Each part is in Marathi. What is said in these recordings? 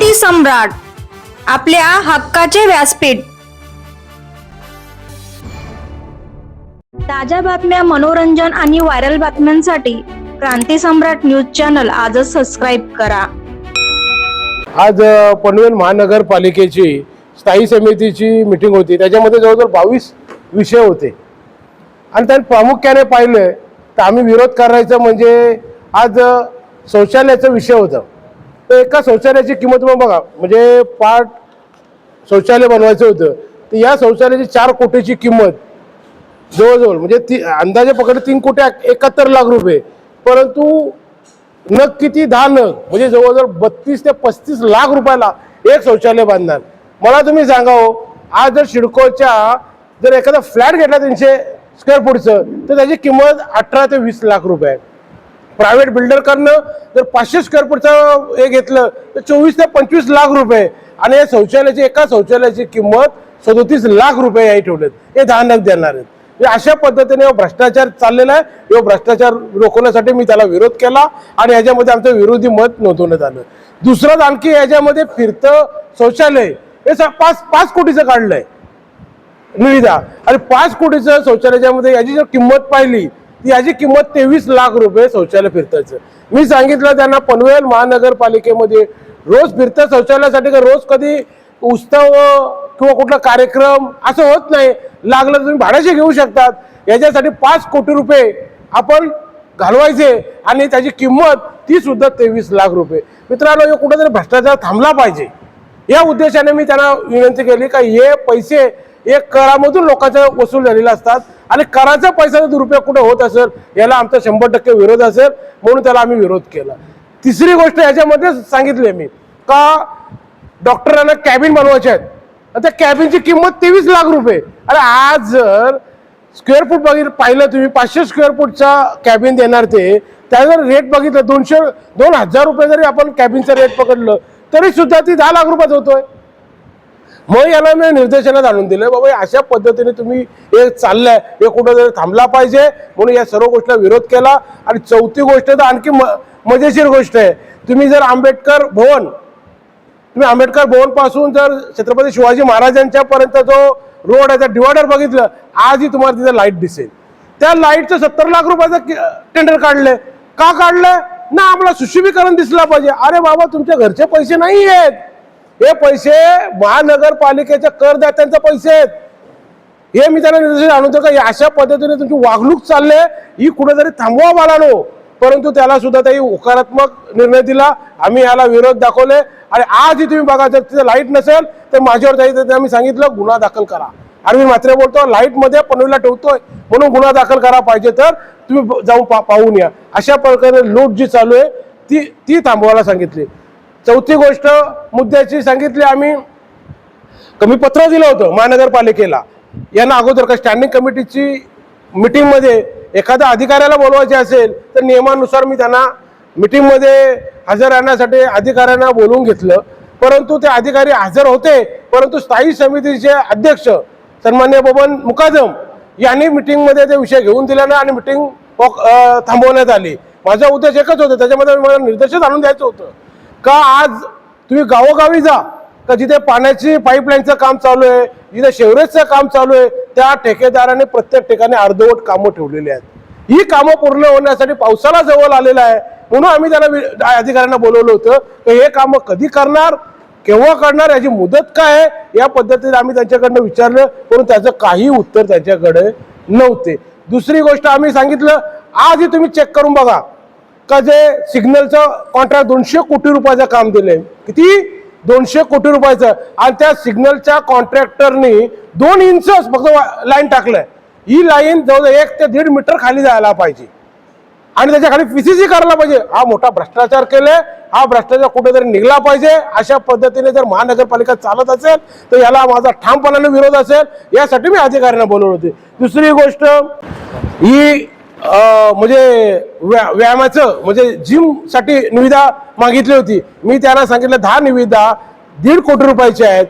क्रांती सम्राट, आपल्या हक्काचे व्यासपीठ। ताज्या बातम्या, मनोरंजन आणि व्हायरल बातम्यांसाठी क्रांती सम्राट न्यूज चॅनल आजच सबस्क्राईब करा। आज पनवेल महानगरपालिकेची स्थायी समितीची मीटिंग होती। त्याच्यामध्ये जवळजवळ 22 विषय होते आणि त्यात प्रामुख्याने पाहिलं तर आम्ही विरोध करायचा म्हणजे आज शौचालयाचा विषय होता। तर एका शौचालयाची किंमत बघा, म्हणजे 5 शौचालय बनवायचं होतं, तर या शौचालयाची 4 कोटीची किंमत जवळजवळ म्हणजे अंदाजे पकडले 3 कोटी 71 लाख रुपये, परंतु नग किती 10 नग म्हणजे जवळजवळ 32 ते 35 लाख रुपयाला एक शौचालय बांधणार। मला तुम्ही सांगा हो, आज जर सिडकोच्या जर एखादा फ्लॅट घेतला 300 स्क्वेअर फूटचं तर त्याची किंमत 18 ते 20 लाख रुपये आहे। प्रायव्हेट बिल्डरकडनं जर 500 स्क्वेअर फूटचं हे घेतलं तर 24 ते 25 लाख रुपये आणि या शौचालयाची एका शौचालयाची किंमत 37 लाख रुपये याही ठेवलेत। हे 10 नग देणार आहेत। अशा पद्धतीने भ्रष्टाचार चाललेला आहे। यो भ्रष्टाचार रोखण्यासाठी मी त्याला विरोध केला आणि याच्यामध्ये आमचं विरोधी मत नोंदवण्यात आलं। दुसरं आणखी याच्यामध्ये फिरतं शौचालय हे 5 कोटीचं काढलंय निविदा आणि 5 कोटीचं शौचालयामध्ये याची जर किंमत पाहिली ती याची किंमत 23 लाख रुपये शौचालय फिरताचं। मी सांगितलं त्यांना पनवेल महानगरपालिकेमध्ये रोज फिरतं शौचालयासाठी रोज कधी उत्सव किंवा कुठला कार्यक्रम असं होत नाही, लागलं तर तुम्ही भाड्याचे घेऊ शकतात। याच्यासाठी 5 कोटी रुपये आपण घालवायचे आणि त्याची किंमत ती सुद्धा 23 लाख रुपये। मित्रांनो, कुठेतरी भ्रष्टाचार थांबला पाहिजे या उद्देशाने मी त्यांना विनंती केली का हे पैसे एक करामधून लोकांचे वसूल झालेले असतात आणि कराचा पैशाचा दुरुपयोग कुठे होत असेल याला आमचा 100% विरोध असेल, म्हणून त्याला आम्ही विरोध केला। तिसरी गोष्ट याच्यामध्ये सांगितली मी का डॉक्टरांना कॅबिन बनवायचे आहेत, त्या कॅबिनची किंमत 23 लाख रुपये। अरे आज जर स्क्वेअर फूट पाहिलं तुम्ही 500 स्क्वेअर फूटचा कॅबिन देणार ते त्याचा रेट बघितलं 2,000 रुपये जरी आपण कॅबिनचा रेट पकडलं तरी सुद्धा ती 10 लाख रुपयात होतोय। मग याला मी निर्देशनात आणून दिलं बाबा अशा पद्धतीने तुम्ही हे चाललंय हे कुठं तरी थांबला पाहिजे, म्हणून या सर्व गोष्टीला विरोध केला। आणि चौथी गोष्ट तर आणखी मजेशीर गोष्ट आहे, तुम्ही जर आंबेडकर भवन पासून जर छत्रपती शिवाजी महाराजांच्या पर्यंत जो रोड आहे त्या डिवायडर बघितलं, आजही तुम्हाला तिथे लाईट दिसेल। त्या लाईटचं 70 लाख रुपयाचं टेंडर काढलंय। का काढलंय ना, आम्हाला सुशोभीकरण दिसला पाहिजे। अरे बाबा, तुमच्या घरचे पैसे नाही आहेत, हे पैसे महानगरपालिकेच्या करदात्यांचे पैसे आहेत। हे मी त्यांना निर्देश आणतो का अशा पद्धतीने तुमची वागणूक चालली ही कुठेतरी थांबवा बाळानो, परंतु त्याला सुद्धा काही होकारात्मक निर्णय दिला। आम्ही याला विरोध दाखवले आणि आजही तुम्ही बघा जर तिथे लाईट नसेल तर माझ्यावर जायचं आम्ही सांगितलं गुन्हा दाखल करा। आणि मी मात्र बोलतो लाईट मध्ये पनवेलला ठेवतोय म्हणून गुन्हा दाखल करा पाहिजे तर तुम्ही जाऊन पाहून या। अशा प्रकारे लूट जी चालू आहे ती थांबवायला सांगितली। चौथी गोष्ट मुद्द्याची सांगितली आम्ही कमी पत्र दिलं होतं महानगरपालिकेला। यांना अगोदर का स्टँडिंग कमिटीची मीटिंग मध्ये एखाद्या अधिकाऱ्याला बोलवायचे असेल तर नियमानुसार मी त्यांना मीटिंग मध्ये हजर राहण्यासाठी अधिकाऱ्यांना बोलवून घेतलं, परंतु ते अधिकारी हजर होते, परंतु स्थायी समितीचे अध्यक्ष सन्मान्य बबन मुकादम यांनी मीटिंग मध्ये ते विषय घेऊन दिला नाही आणि मीटिंग थांबवण्यात आली। माझा उद्देश एकच होता, त्याच्यामध्ये मला निर्देशन आणून द्यायचं होतं का आज तुम्ही गावोगावी जा का जिथे पाण्याची पाईपलाईनचं काम चालू आहे, जिथे शेवरेजचं काम चालू आहे, त्या ठेकेदाराने प्रत्येक ठिकाणी अर्धवट कामं ठेवलेली आहेत। ही कामं पूर्ण होण्यासाठी पावसाला जवळ आलेला आहे, म्हणून आम्ही त्यांना अधिकाऱ्यांना बोलवलं होतं की हे कामं कधी करणार, केव्हा करणार, याची मुदत काय आहे, या पद्धतीने आम्ही त्यांच्याकडनं विचारलं, म्हणून त्याचं काही उत्तर त्यांच्याकडे नव्हते। दुसरी गोष्ट आम्ही सांगितलं आजही तुम्ही चेक करून बघा का जे सिग्नलचं कॉन्ट्रॅक्ट 200 कोटी रुपयाचं काम दिलंय, किती 200 कोटी रुपयाचं, आणि त्या सिग्नलच्या कॉन्ट्रॅक्टरनी 2 इंच फक्त लाईन टाकलंय। ही लाईन जवळजवळ 1 ते 1.5 मीटर खाली जायला पाहिजे आणि त्याच्या खाली पीसीसी करायला पाहिजे। हा मोठा भ्रष्टाचार केलाय, हा भ्रष्टाचार कुठेतरी निघला पाहिजे। अशा पद्धतीने जर महानगरपालिका चालत असेल तर याला माझा ठामपणाने विरोध असेल, यासाठी मी अधिकाऱ्यांना बोलवले होते। दुसरी गोष्ट ही म्हणजे व्यायामाचं म्हणजे जिम साठी निविदा मागितली होती। मी त्यांना सांगितलं 10 निविदा 1.5 कोटी रुपयाच्या आहेत,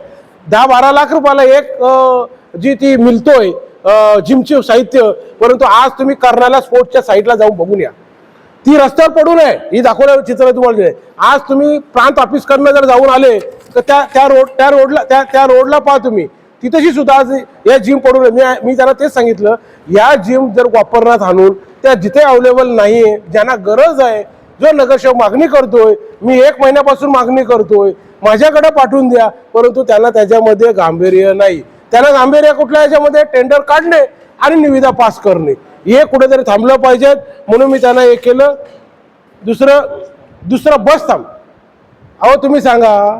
10-12 लाख रुपयाला एक जी ती मिळतोय जिमचे साहित्य, परंतु आज तुम्ही कर्नाला स्पोर्ट्सच्या साईडला जाऊन बघून या। ती रस्त्यावर पडू नये ही दाखवलं चित्र तुम्हाला दिले. आज तुम्ही प्रांत ऑफिस कडनं जर जाऊन आले तर त्या रोडला पहा तुम्ही, तिथेही सुद्धा आज या जिम पडू नये. मी त्यांना तेच सांगितलं, या जिम जर वापरण्यात आणून त्या जिथे अवेलेबल नाहीये, ज्यांना गरज आहे, जो नगरसेवक मागणी करतोय, मी 1 महिन्यापासून मागणी करतोय, माझ्याकडे पाठवून द्या, परंतु त्यांना त्याच्यामध्ये गांभीर्य नाही. त्यांना गांभीर्य कुठल्या याच्यामध्ये टेंडर काढणे आणि निविदा पास करणे हे कुठेतरी थांबलं पाहिजेत. म्हणून मी त्यांना हे केलं. दुसरं बस थांब. अहो तुम्ही सांगा,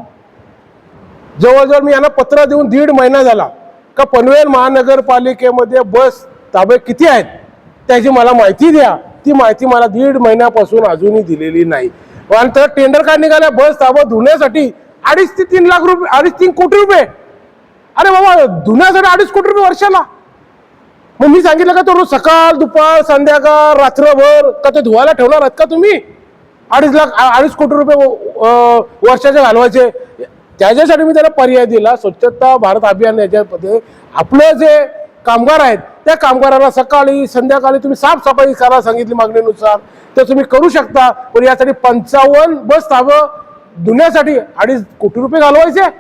जवळजवळ मी यांना पत्र देऊन 1.5 महिना झाला का पनवेल महानगरपालिकेमध्ये बस ताबे किती आहेत त्याची मला माहिती द्या. ती माहिती मला 1.5 महिन्यापासून अजूनही दिलेली नाही. आणि तर टेंडर काय निघाल्या बस ताबा धुण्यासाठी 2.5 ते 3 लाख रुपये, 2.5-3 कोटी रुपये. अरे बाबा, धुण्यासाठी 2.5 कोटी रुपये वर्षाला. मग मी सांगितलं का तो रोज सकाळ दुपार संध्याकाळ रात्रभर का ते धुवायला ठेवणार आहात का तुम्ही? 2.5 कोटी रुपये वर्षाचे घालवायचे. त्याच्यासाठी मी त्याला पर्याय दिला. स्वच्छता भारत अभियान याच्यामध्ये आपलं जे कामगार आहेत त्या कामगारांना सकाळी संध्याकाळी तुम्ही साफसफाई करायला सांगितली मागणीनुसार, तर तुम्ही करू शकता. पण यासाठी 55 बस ताबं धुण्यासाठी 2.5 कोटी रुपये घालवायचे,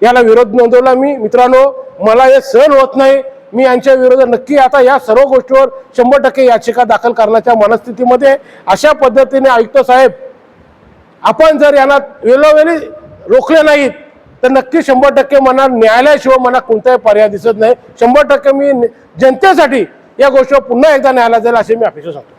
याला विरोध नोंदवला मी. मित्रांनो, मला हे सहन होत नाही. मी यांच्या विरोधात नक्की आता या सर्व गोष्टीवर 100% याचिका दाखल करण्याच्या मनस्थितीमध्ये. अशा पद्धतीने आयुक्त साहेब, आपण जर यांना वेळोवेळी रोखले नाहीत तर नक्की 100% मला न्यायालयाशिवाय मला कोणताही पर्याय दिसत नाही. 100% मी जनतेसाठी या गोष्टीवर पुन्हा एकदा न्यायालयात जाईल अशी मी अपेक्षा सांगतो.